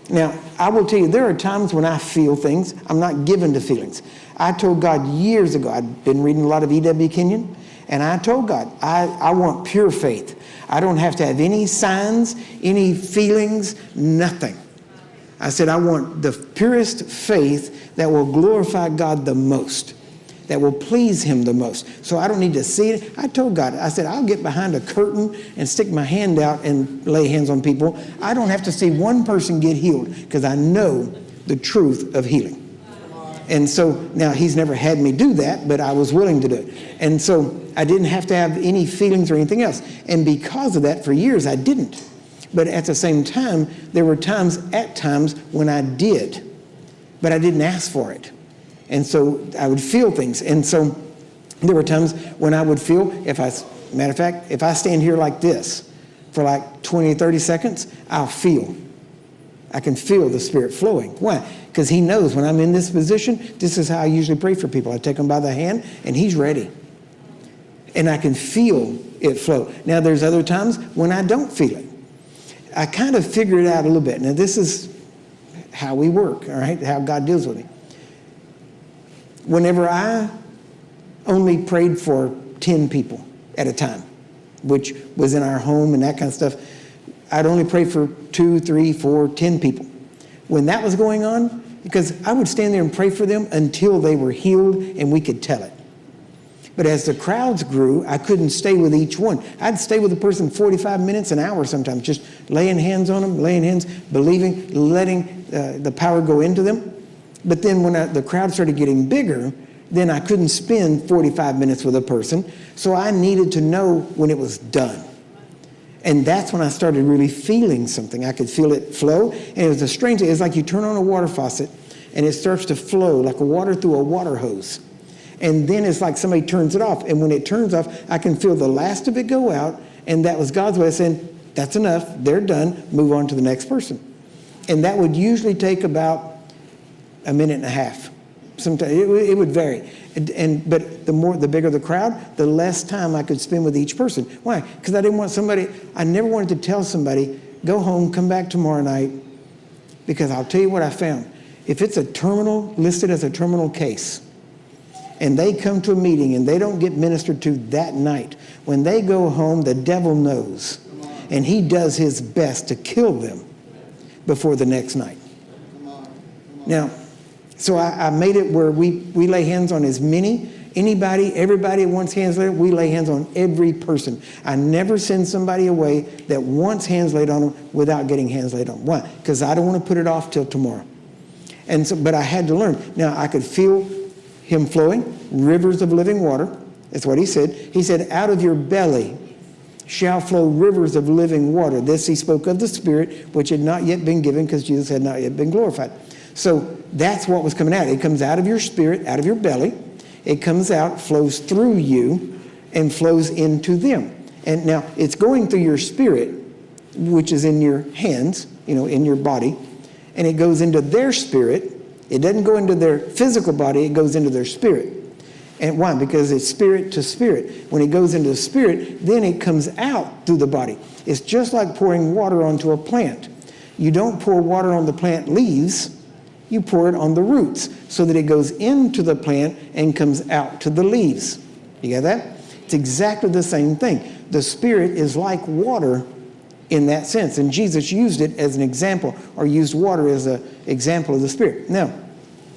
Now, I will tell you, there are times when I feel things. I'm not given to feelings. I told God years ago, I'd been reading a lot of E.W. Kenyon, and I told God, I want pure faith. I don't have to have any signs, any feelings, nothing. I said, I want the purest faith that will glorify God the most, that will please him the most. So I don't need to see it. I told God, I said, I'll get behind a curtain and stick my hand out and lay hands on people. I don't have to see one person get healed because I know the truth of healing. And so now he's never had me do that, but I was willing to do it. And so I didn't have to have any feelings or anything else. And because of that, for years, I didn't. But at the same time, there were times when I did, but I didn't ask for it. And so I would feel things. And so there were times when I would feel, matter of fact, if I stand here like this for like 20, 30 seconds, I'll feel. I can feel the Spirit flowing. Why? Because he knows when I'm in this position, this is how I usually pray for people. I take them by the hand, and he's ready. And I can feel it flow. Now, there's other times when I don't feel it. I kind of figure it out a little bit. Now, this is how we work, all right, how God deals with me. Whenever I only prayed for 10 people at a time, which was in our home and that kind of stuff, I'd only pray for 2, 3, 4, 10 people. When that was going on, because I would stand there and pray for them until they were healed and we could tell it. But as the crowds grew, I couldn't stay with each one. I'd stay with a person 45 minutes, an hour sometimes, just laying hands on them, laying hands, believing, letting the power go into them. But then when the crowd started getting bigger, then I couldn't spend 45 minutes with a person. So I needed to know when it was done. And that's when I started really feeling something. I could feel it flow. And it was a strange thing. It's like you turn on a water faucet and it starts to flow like water through a water hose. And then it's like somebody turns it off. And when it turns off, I can feel the last of it go out. And that was God's way of saying, that's enough. They're done. Move on to the next person. And that would usually take about a minute and a half. Sometimes it would vary. But the bigger the crowd, the less time I could spend with each person. Why? Because I never wanted to tell somebody, go home, come back tomorrow night, because I'll tell you what I found. If it's listed as a terminal case, and they come to a meeting and they don't get ministered to that night, when they go home, the devil knows. And he does his best to kill them before the next night. Now, so I made it where we lay hands on everybody wants hands laid, we lay hands on every person. I never send somebody away that wants hands laid on them without getting hands laid on. Why? Because I don't want to put it off till tomorrow. And so, but I had to learn. Now, I could feel him flowing, rivers of living water. That's what he said. He said, out of your belly shall flow rivers of living water. This he spoke of the Spirit, which had not yet been given because Jesus had not yet been glorified. So that's what was coming out. It comes out of your spirit, out of your belly. It comes out, flows through you, and flows into them. And now it's going through your spirit, which is in your hands, in your body, and it goes into their spirit. It doesn't go into their physical body, it goes into their spirit. And why? Because it's spirit to spirit. When it goes into the spirit, then it comes out through the body. It's just like pouring water onto a plant. You don't pour water on the plant leaves. You pour it on the roots so that it goes into the plant and comes out to the leaves. You get that? It's exactly the same thing. The Spirit is like water in that sense. And Jesus used it as an example, or used water as an example of the Spirit. Now,